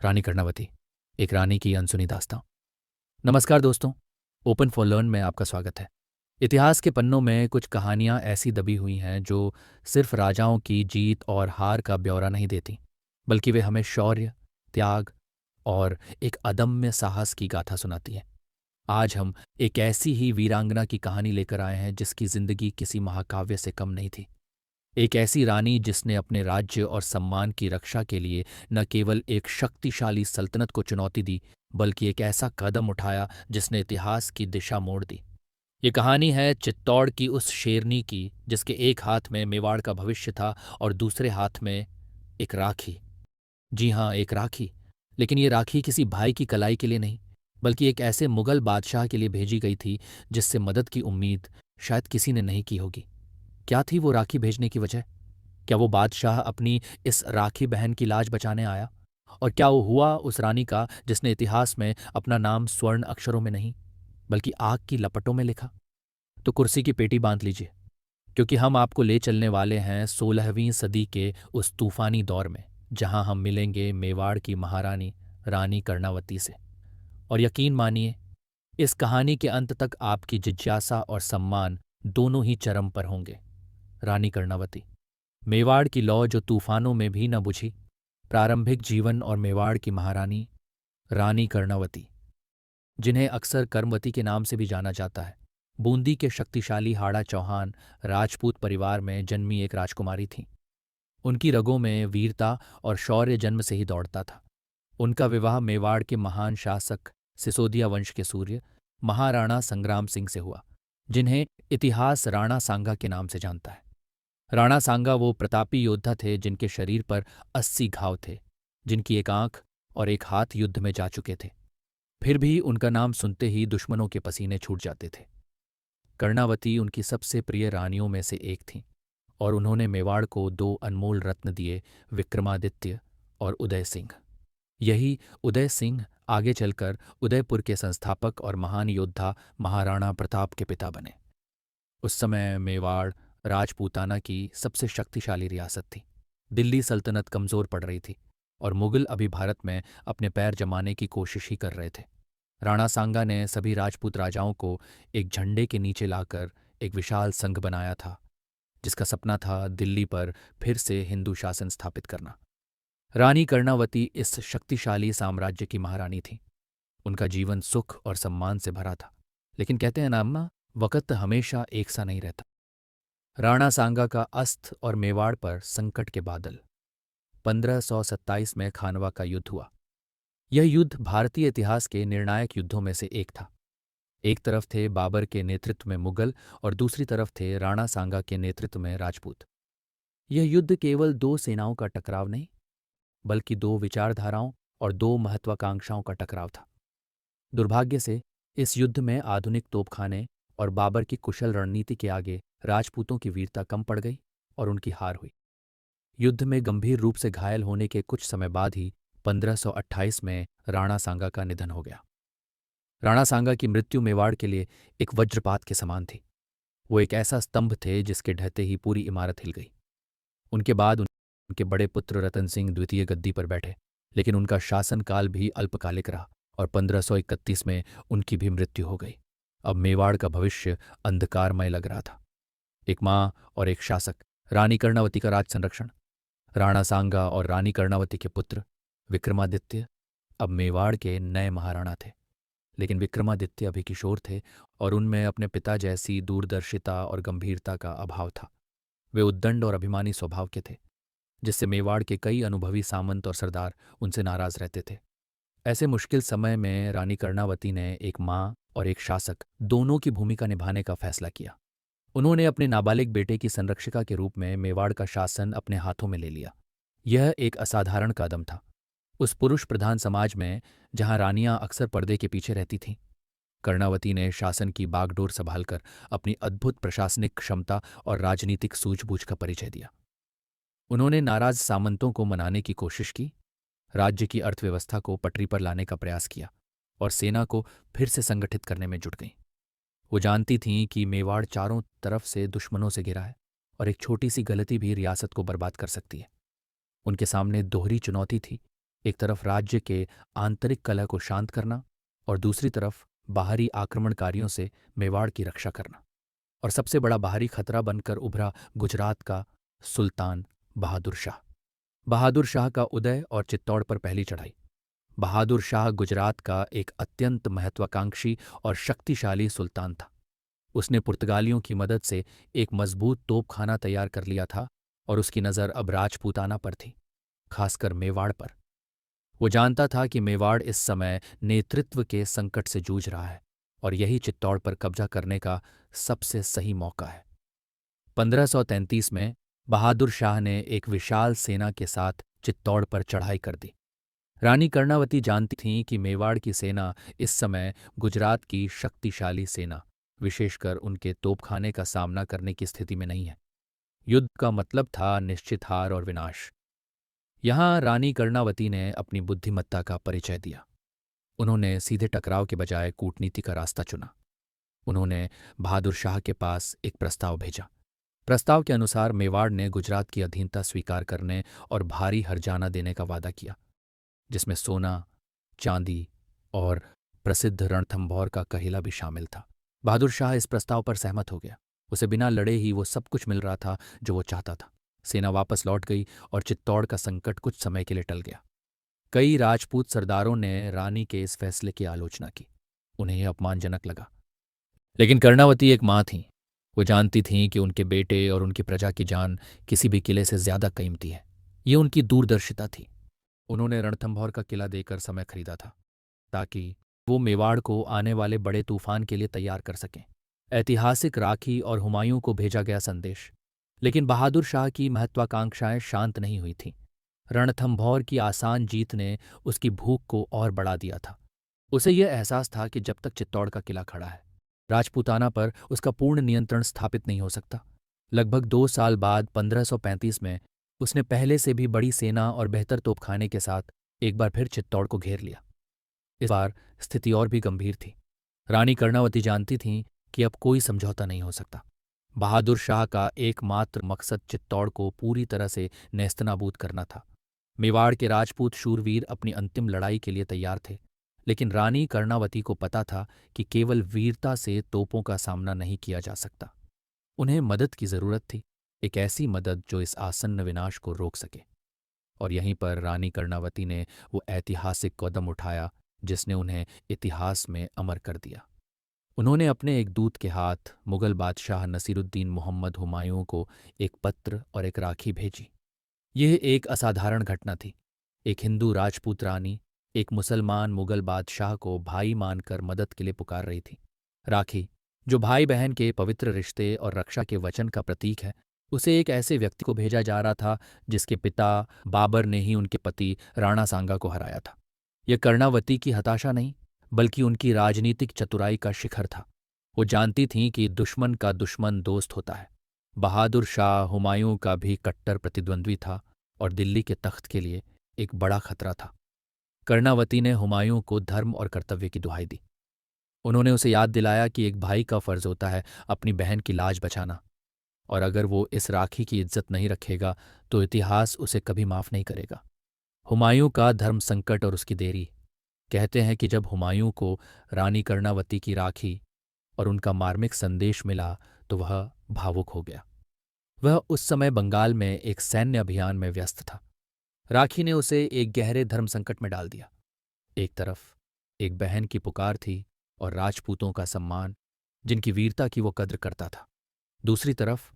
रानी कर्णावती, एक रानी की अनसुनी दास्तां। नमस्कार दोस्तों, ओपन फॉर लर्न में आपका स्वागत है। इतिहास के पन्नों में कुछ कहानियां ऐसी दबी हुई हैं जो सिर्फ राजाओं की जीत और हार का ब्यौरा नहीं देती, बल्कि वे हमें शौर्य, त्याग और एक अदम्य साहस की गाथा सुनाती हैं। आज हम एक ऐसी ही वीरांगना की कहानी लेकर आए हैं जिसकी जिंदगी किसी महाकाव्य से कम नहीं थी। एक ऐसी रानी जिसने अपने राज्य और सम्मान की रक्षा के लिए न केवल एक शक्तिशाली सल्तनत को चुनौती दी, बल्कि एक ऐसा कदम उठाया जिसने इतिहास की दिशा मोड़ दी। ये कहानी है चित्तौड़ की उस शेरनी की जिसके एक हाथ में मेवाड़ का भविष्य था और दूसरे हाथ में एक राखी। जी हाँ, एक राखी। लेकिन ये राखी किसी भाई की कलाई के लिए नहीं, बल्कि एक ऐसे मुगल बादशाह के लिए भेजी गई थी जिससे मदद की उम्मीद शायद किसी ने नहीं की होगी। क्या थी वो राखी भेजने की वजह? क्या वो बादशाह अपनी इस राखी बहन की लाज बचाने आया? और क्या वो हुआ उस रानी का जिसने इतिहास में अपना नाम स्वर्ण अक्षरों में नहीं, बल्कि आग की लपटों में लिखा? तो कुर्सी की पेटी बांध लीजिए, क्योंकि हम आपको ले चलने वाले हैं 16वीं सदी के उस तूफानी दौर में, जहां हम मिलेंगे मेवाड़ की महारानी रानी कर्णावती से। और यकीन मानिए, इस कहानी के अंत तक आपकी जिज्ञासा और सम्मान दोनों ही चरम पर होंगे। रानी कर्णावती, मेवाड़ की लौ जो तूफानों में भी न बुझी, प्रारंभिक जीवन और मेवाड़ की महारानी रानी कर्णावती, जिन्हें अक्सर कर्मवती के नाम से भी जाना जाता है, बूंदी के शक्तिशाली हाड़ा चौहान राजपूत परिवार में जन्मी एक राजकुमारी थीं। उनकी रगों में वीरता और शौर्य जन्म से ही दौड़ता था। उनका विवाह मेवाड़ के महान शासक सिसोदिया वंश के सूर्य महाराणा संग्राम सिंह से हुआ, जिन्हें इतिहास राणा सांगा के नाम से जानता है। राणा सांगा वो प्रतापी योद्धा थे जिनके शरीर पर 80 घाव थे, जिनकी एक आंख और एक हाथ युद्ध में जा चुके थे। फिर भी उनका नाम सुनते ही दुश्मनों के पसीने छूट जाते थे। कर्णावती उनकी सबसे प्रिय रानियों में से एक थीं, और उन्होंने मेवाड़ को दो अनमोल रत्न दिए, विक्रमादित्य और उदय सिंह। यही उदय सिंह आगे चलकर उदयपुर के संस्थापक और महान योद्धा महाराणा प्रताप के पिता बने। उस समय मेवाड़ राजपूताना की सबसे शक्तिशाली रियासत थी। दिल्ली सल्तनत कमजोर पड़ रही थी और मुगल अभी भारत में अपने पैर जमाने की कोशिश ही कर रहे थे। राणा सांगा ने सभी राजपूत राजाओं को एक झंडे के नीचे लाकर एक विशाल संघ बनाया था, जिसका सपना था दिल्ली पर फिर से हिंदू शासन स्थापित करना। रानी कर्णावती इस शक्तिशाली साम्राज्य की महारानी थी। उनका जीवन सुख और सम्मान से भरा था, लेकिन कहते हैं ना अम्मा, वक़्त हमेशा एक सा नहीं रहता। राणा सांगा का अस्त और मेवाड़ पर संकट के बादल। 1527 में खानवा का युद्ध हुआ। यह युद्ध भारतीय इतिहास के निर्णायक युद्धों में से एक था। एक तरफ थे बाबर के नेतृत्व में मुगल और दूसरी तरफ थे राणा सांगा के नेतृत्व में राजपूत। यह युद्ध केवल दो सेनाओं का टकराव नहीं, बल्कि दो विचारधाराओं और दो महत्वाकांक्षाओं का टकराव था। दुर्भाग्य से इस युद्ध में आधुनिक तोपखाने और बाबर की कुशल रणनीति के आगे राजपूतों की वीरता कम पड़ गई और उनकी हार हुई। युद्ध में गंभीर रूप से घायल होने के कुछ समय बाद ही 1528 में राणा सांगा का निधन हो गया। राणा सांगा की मृत्यु मेवाड़ के लिए एक वज्रपात के समान थी। वो एक ऐसा स्तंभ थे जिसके ढहते ही पूरी इमारत हिल गई। उनके बाद उनके बड़े पुत्र रतन सिंह द्वितीय गद्दी पर बैठे, लेकिन उनका शासनकाल भी अल्पकालिक रहा और 1531 में उनकी भी मृत्यु हो गई। अब मेवाड़ का भविष्य अंधकारमय लग रहा था। एक माँ और एक शासक, रानी कर्णावती का राज संरक्षण। राणा सांगा और रानी कर्णावती के पुत्र विक्रमादित्य अब मेवाड़ के नए महाराणा थे। लेकिन विक्रमादित्य अभी किशोर थे और उनमें अपने पिता जैसी दूरदर्शिता और गंभीरता का अभाव था। वे उद्दंड और अभिमानी स्वभाव के थे, जिससे मेवाड़ के कई अनुभवी सामंत और सरदार उनसे नाराज रहते थे। ऐसे मुश्किल समय में रानी कर्णावती ने एक माँ और एक शासक दोनों की भूमिका निभाने का फैसला किया। उन्होंने अपने नाबालिग बेटे की संरक्षिका के रूप में मेवाड़ का शासन अपने हाथों में ले लिया। यह एक असाधारण कदम था। उस पुरुष प्रधान समाज में जहां रानियां अक्सर पर्दे के पीछे रहती थीं, कर्णावती ने शासन की बागडोर संभालकर अपनी अद्भुत प्रशासनिक क्षमता और राजनीतिक सूझबूझ का परिचय दिया। उन्होंने नाराज सामंतों को मनाने की कोशिश की, राज्य की अर्थव्यवस्था को पटरी पर लाने का प्रयास किया और सेना को फिर से संगठित करने में जुट गईं। वो जानती थीं कि मेवाड़ चारों तरफ से दुश्मनों से घिरा है और एक छोटी सी गलती भी रियासत को बर्बाद कर सकती है। उनके सामने दोहरी चुनौती थी, एक तरफ राज्य के आंतरिक कलह को शांत करना और दूसरी तरफ बाहरी आक्रमणकारियों से मेवाड़ की रक्षा करना। और सबसे बड़ा बाहरी खतरा बनकर उभरा गुजरात का सुल्तान बहादुर शाह। बहादुर शाह का उदय और चित्तौड़ पर पहली चढ़ाई। बहादुर शाह गुजरात का एक अत्यंत महत्वाकांक्षी और शक्तिशाली सुल्तान था। उसने पुर्तगालियों की मदद से एक मजबूत तोपखाना तैयार कर लिया था और उसकी नज़र अब राजपूताना पर थी, खासकर मेवाड़ पर। वो जानता था कि मेवाड़ इस समय नेतृत्व के संकट से जूझ रहा है और यही चित्तौड़ पर कब्जा करने का सबसे सही मौका है। 1533 में बहादुर शाह ने एक विशाल सेना के साथ चित्तौड़ पर चढ़ाई कर दी। रानी कर्णावती जानती थीं कि मेवाड़ की सेना इस समय गुजरात की शक्तिशाली सेना, विशेषकर उनके तोपखाने का सामना करने की स्थिति में नहीं है। युद्ध का मतलब था निश्चित हार और विनाश। यहां रानी कर्णावती ने अपनी बुद्धिमत्ता का परिचय दिया। उन्होंने सीधे टकराव के बजाय कूटनीति का रास्ता चुना। उन्होंने बहादुर शाह के पास एक प्रस्ताव भेजा। प्रस्ताव के अनुसार मेवाड़ ने गुजरात की अधीनता स्वीकार करने और भारी हर्जाना देने का वादा किया, जिसमें सोना, चांदी और प्रसिद्ध रणथंभौर का कहिला भी शामिल था। बहादुर शाह इस प्रस्ताव पर सहमत हो गया। उसे बिना लड़े ही वो सब कुछ मिल रहा था जो वो चाहता था। सेना वापस लौट गई और चित्तौड़ का संकट कुछ समय के लिए टल गया। कई राजपूत सरदारों ने रानी के इस फैसले की आलोचना की। उन्हें यह अपमानजनक लगा। लेकिन कर्णावती एक माँ थीं। वो जानती थीं कि उनके बेटे और उनकी प्रजा की जान किसी भी किले से ज्यादा कीमती है। ये उनकी दूरदर्शिता थी। उन्होंने रणथंभौर का किला देकर समय खरीदा था ताकि वो मेवाड़ को आने वाले बड़े तूफान के लिए तैयार कर सकें। ऐतिहासिक राखी और हुमायूं को भेजा गया संदेश। लेकिन बहादुर शाह की महत्वाकांक्षाएं शांत नहीं हुई थीं। रणथंभौर की आसान जीत ने उसकी भूख को और बढ़ा दिया था। उसे यह एहसास था कि जब तक चित्तौड़ का किला खड़ा है, राजपूताना पर उसका पूर्ण नियंत्रण स्थापित नहीं हो सकता। लगभग 2 साल बाद 1535 में उसने पहले से भी बड़ी सेना और बेहतर तोपखाने के साथ एक बार फिर चित्तौड़ को घेर लिया। इस बार स्थिति और भी गंभीर थी। रानी कर्णावती जानती थीं कि अब कोई समझौता नहीं हो सकता। बहादुर शाह का एकमात्र मकसद चित्तौड़ को पूरी तरह से नेस्तनाबूद करना था। मेवाड़ के राजपूत शूरवीर अपनी अंतिम लड़ाई के लिए तैयार थे, लेकिन रानी कर्णावती को पता था कि केवल वीरता से तोपों का सामना नहीं किया जा सकता। उन्हें मदद की जरूरत थी, एक ऐसी मदद जो इस आसन्न विनाश को रोक सके। और यहीं पर रानी कर्णावती ने वो ऐतिहासिक कदम उठाया जिसने उन्हें इतिहास में अमर कर दिया। उन्होंने अपने एक दूत के हाथ मुगल बादशाह नसीरुद्दीन मोहम्मद हुमायूं को एक पत्र और एक राखी भेजी। यह एक असाधारण घटना थी। एक हिंदू राजपूत रानी एक मुसलमान मुगल बादशाह को भाई मानकर मदद के लिए पुकार रही थी। राखी, जो भाई बहन के पवित्र रिश्ते और रक्षा के वचन का प्रतीक है, उसे एक ऐसे व्यक्ति को भेजा जा रहा था जिसके पिता बाबर ने ही उनके पति राणा सांगा को हराया था। यह कर्णावती की हताशा नहीं, बल्कि उनकी राजनीतिक चतुराई का शिखर था। वो जानती थीं कि दुश्मन का दुश्मन दोस्त होता है। बहादुर शाह हुमायूं का भी कट्टर प्रतिद्वंद्वी था और दिल्ली के तख्त के लिए एक बड़ा खतरा था। कर्णावती ने हुमायूं को धर्म और कर्तव्य की दुहाई दी। उन्होंने उसे याद दिलाया कि एक भाई का फर्ज होता है अपनी बहन की लाज बचाना, और अगर वो इस राखी की इज्जत नहीं रखेगा तो इतिहास उसे कभी माफ नहीं करेगा। हुमायूं का धर्म संकट और उसकी देरी। कहते हैं कि जब हुमायूं को रानी कर्णावती की राखी और उनका मार्मिक संदेश मिला तो वह भावुक हो गया। वह उस समय बंगाल में एक सैन्य अभियान में व्यस्त था। राखी ने उसे एक गहरे धर्म संकट में डाल दिया। एक तरफ एक बहन की पुकार थी और राजपूतों का सम्मान, जिनकी वीरता की वो कद्र करता था। दूसरी तरफ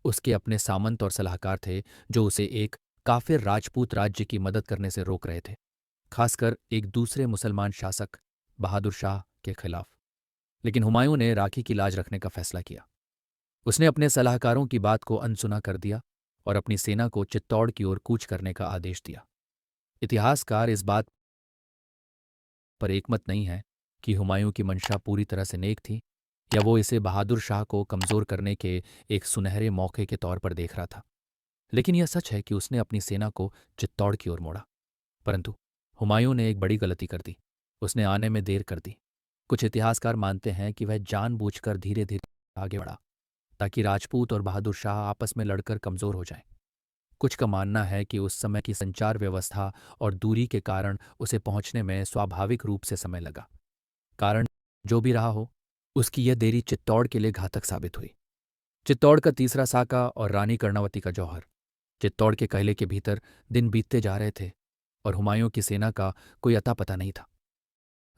उसके अपने सामंत और सलाहकार थे जो उसे एक काफिर राजपूत राज्य की मदद करने से रोक रहे थे, खासकर एक दूसरे मुसलमान शासक बहादुर शाह के खिलाफ। लेकिन हुमायूं ने राखी की लाज रखने का फैसला किया। उसने अपने सलाहकारों की बात को अनसुना कर दिया और अपनी सेना को चित्तौड़ की ओर कूच करने का आदेश दिया। इतिहासकार इस बात पर एकमत नहीं है कि हुमायूं की मंशा पूरी तरह से नेक थी या वो इसे बहादुर शाह को कमजोर करने के एक सुनहरे मौके के तौर पर देख रहा था। लेकिन यह सच है कि उसने अपनी सेना को चित्तौड़ की ओर मोड़ा। परंतु हुमायूं ने एक बड़ी गलती कर दी। उसने आने में देर कर दी। कुछ इतिहासकार मानते हैं कि वह जानबूझकर धीरे धीरे आगे बढ़ा ताकि राजपूत और बहादुर शाह आपस में लड़कर कमजोर हो जाएं। कुछ का मानना है कि उस समय की संचार व्यवस्था और दूरी के कारण उसे पहुंचने में स्वाभाविक रूप से समय लगा। कारण जो भी रहा हो, उसकी यह देरी चित्तौड़ के लिए घातक साबित हुई। चित्तौड़ का तीसरा साका और रानी कर्णावती का जौहर। चित्तौड़ के कहले के भीतर दिन बीतते जा रहे थे और हुमायूं की सेना का कोई अता पता नहीं था।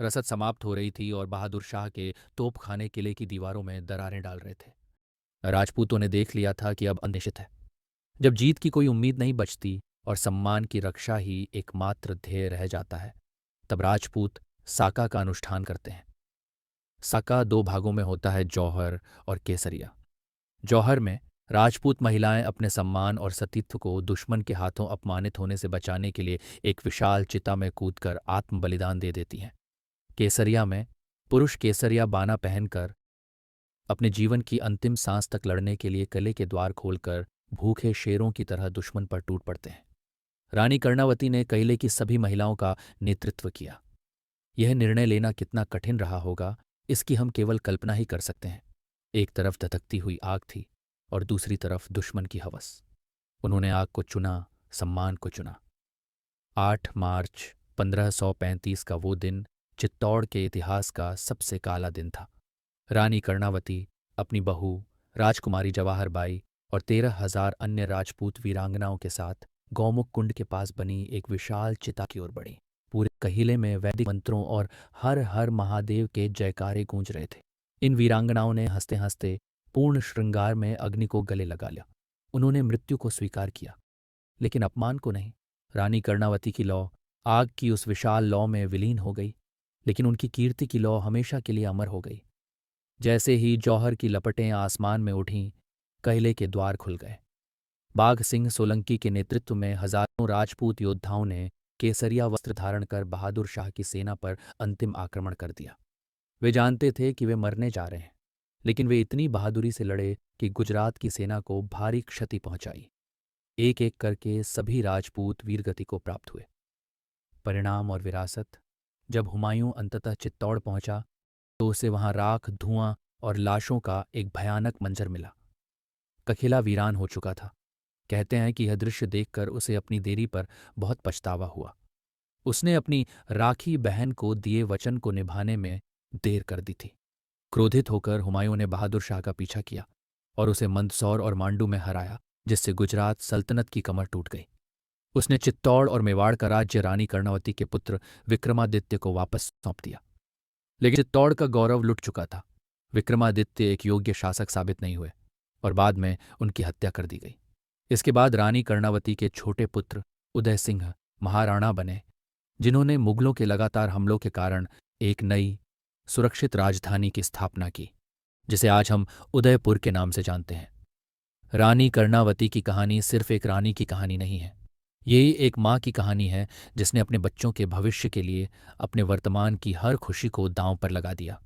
रसद समाप्त हो रही थी और बहादुर शाह के तोपखाने किले की दीवारों में दरारें डाल रहे थे। राजपूतों ने देख लिया था कि अब अनिश्चित है। जब जीत की कोई उम्मीद नहीं बचती और सम्मान की रक्षा ही एकमात्र ध्येय रह जाता है, तब राजपूत साका का अनुष्ठान करते हैं। साका दो भागों में होता है, जौहर और केसरिया। जौहर में राजपूत महिलाएं अपने सम्मान और सतीत्व को दुश्मन के हाथों अपमानित होने से बचाने के लिए एक विशाल चिता में कूदकर आत्म बलिदान दे देती हैं। केसरिया में पुरुष केसरिया बाना पहनकर अपने जीवन की अंतिम सांस तक लड़ने के लिए किले के द्वार खोलकर भूखे शेरों की तरह दुश्मन पर टूट पड़ते हैं। रानी कर्णावती ने किले की सभी महिलाओं का नेतृत्व किया। यह निर्णय लेना कितना कठिन रहा होगा, इसकी हम केवल कल्पना ही कर सकते हैं। एक तरफ धधकती हुई आग थी और दूसरी तरफ दुश्मन की हवस। उन्होंने आग को चुना, सम्मान को चुना। 8 मार्च 1535 का वो दिन चित्तौड़ के इतिहास का सबसे काला दिन था। रानी कर्णावती अपनी बहू राजकुमारी जवाहर बाई और 13,000 अन्य राजपूत वीरांगनाओं के साथ गौमुख कुंड के पास बनी एक विशाल चिता की ओर बढ़ी। पूरे कहिले में वैदिक मंत्रों और हर हर महादेव के जयकारे गूंज रहे थे। इन वीरांगनाओं ने हंसते हंसते पूर्ण श्रृंगार में अग्नि को गले लगा लिया। उन्होंने मृत्यु को स्वीकार किया, लेकिन अपमान को नहीं। रानी कर्णावती की लौ आग की उस विशाल लौ में विलीन हो गई, लेकिन उनकी कीर्ति की लौ हमेशा के लिए अमर हो गई। जैसे ही जौहर की लपटें आसमान में उठीं, किले के द्वार खुल गए। बाघ सिंह सोलंकी के नेतृत्व में हजारों राजपूत योद्धाओं ने केसरिया वस्त्र धारण कर बहादुर शाह की सेना पर अंतिम आक्रमण कर दिया। वे जानते थे कि वे मरने जा रहे हैं, लेकिन वे इतनी बहादुरी से लड़े कि गुजरात की सेना को भारी क्षति पहुंचाई। एक एक करके सभी राजपूत वीरगति को प्राप्त हुए। परिणाम और विरासत। जब हुमायूं अंततः चित्तौड़ पहुंचा तो उसे वहां राख, धुआं और लाशों का एक भयानक मंजर मिला। ककिला वीरान हो चुका था। कहते हैं कि यह दृश्य देखकर उसे अपनी देरी पर बहुत पछतावा हुआ। उसने अपनी राखी बहन को दिए वचन को निभाने में देर कर दी थी। क्रोधित होकर हुमायूं ने बहादुर शाह का पीछा किया और उसे मंदसौर और मांडू में हराया, जिससे गुजरात सल्तनत की कमर टूट गई। उसने चित्तौड़ और मेवाड़ का राज्य रानी कर्णावती के पुत्र विक्रमादित्य को वापस सौंप दिया। लेकिन चित्तौड़ का गौरव लुट चुका था। विक्रमादित्य एक योग्य शासक साबित नहीं हुए और बाद में उनकी हत्या कर दी गई। इसके बाद रानी कर्णावती के छोटे पुत्र उदय सिंह महाराणा बने, जिन्होंने मुगलों के लगातार हमलों के कारण एक नई सुरक्षित राजधानी की स्थापना की, जिसे आज हम उदयपुर के नाम से जानते हैं। रानी कर्णावती की कहानी सिर्फ एक रानी की कहानी नहीं है। यही एक माँ की कहानी है जिसने अपने बच्चों के भविष्य के लिए अपने वर्तमान की हर खुशी को दांव पर लगा दिया।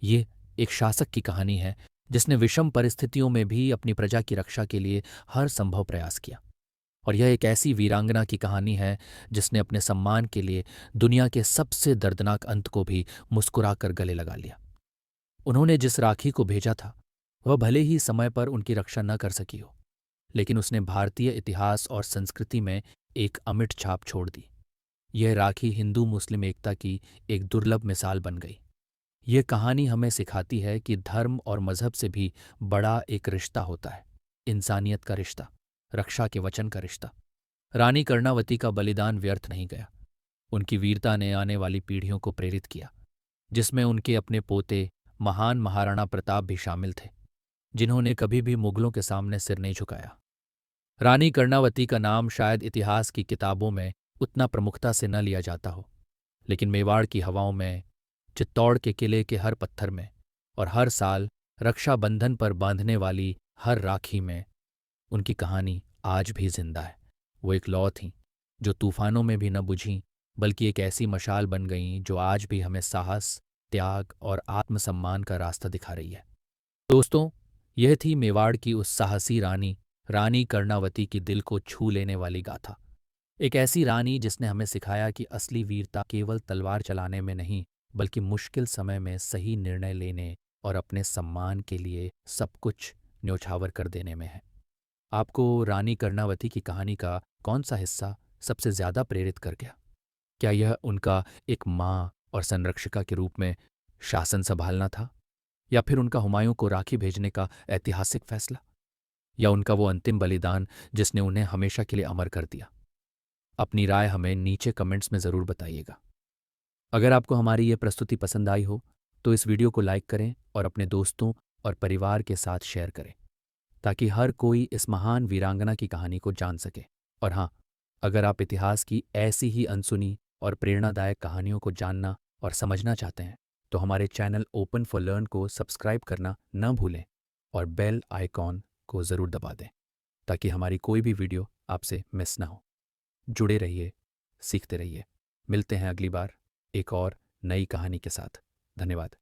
ये एक शासक की कहानी है जिसने विषम परिस्थितियों में भी अपनी प्रजा की रक्षा के लिए हर संभव प्रयास किया। और यह एक ऐसी वीरांगना की कहानी है जिसने अपने सम्मान के लिए दुनिया के सबसे दर्दनाक अंत को भी मुस्कुराकर गले लगा लिया। उन्होंने जिस राखी को भेजा था वह भले ही समय पर उनकी रक्षा न कर सकी हो, लेकिन उसने भारतीय इतिहास और संस्कृति में एक अमिट छाप छोड़ दी। यह राखी हिंदू मुस्लिम एकता की एक दुर्लभ मिसाल बन गई। यह कहानी हमें सिखाती है कि धर्म और मजहब से भी बड़ा एक रिश्ता होता है, इंसानियत का रिश्ता, रक्षा के वचन का रिश्ता। रानी कर्णावती का बलिदान व्यर्थ नहीं गया। उनकी वीरता ने आने वाली पीढ़ियों को प्रेरित किया, जिसमें उनके अपने पोते महान महाराणा प्रताप भी शामिल थे, जिन्होंने कभी भी मुगलों के सामने सिर नहीं झुकाया। रानी कर्णावती का नाम शायद इतिहास की किताबों में उतना प्रमुखता से न लिया जाता हो, लेकिन मेवाड़ की हवाओं में, चित्तौड़ के किले के हर पत्थर में और हर साल रक्षाबंधन पर बांधने वाली हर राखी में उनकी कहानी आज भी जिंदा है। वो एक लौ थीं जो तूफानों में भी न बुझीं, बल्कि एक ऐसी मशाल बन गईं जो आज भी हमें साहस, त्याग और आत्मसम्मान का रास्ता दिखा रही है। दोस्तों, यह थी मेवाड़ की उस साहसी रानी, रानी कर्णावती की दिल को छू लेने वाली गाथा। एक ऐसी रानी जिसने हमें सिखाया कि असली वीरता केवल तलवार चलाने में नहीं, बल्कि मुश्किल समय में सही निर्णय लेने और अपने सम्मान के लिए सब कुछ न्यौछावर कर देने में है। आपको रानी कर्णावती की कहानी का कौन सा हिस्सा सबसे ज़्यादा प्रेरित कर गया? क्या यह उनका एक माँ और संरक्षिका के रूप में शासन संभालना था, या फिर उनका हुमायूं को राखी भेजने का ऐतिहासिक फैसला, या उनका वो अंतिम बलिदान जिसने उन्हें हमेशा के लिए अमर कर दिया? अपनी राय हमें नीचे कमेंट्स में ज़रूर बताइएगा। अगर आपको हमारी ये प्रस्तुति पसंद आई हो तो इस वीडियो को लाइक करें और अपने दोस्तों और परिवार के साथ शेयर करें, ताकि हर कोई इस महान वीरांगना की कहानी को जान सके। और हाँ, अगर आप इतिहास की ऐसी ही अनसुनी और प्रेरणादायक कहानियों को जानना और समझना चाहते हैं तो हमारे चैनल ओपन फॉर लर्न को सब्सक्राइब करना न भूलें और बेल आइकॉन को ज़रूर दबा दें, ताकि हमारी कोई भी वीडियो आपसे मिस ना हो। जुड़े रहिए, सीखते रहिए। मिलते हैं अगली बार एक और नई कहानी के साथ। धन्यवाद।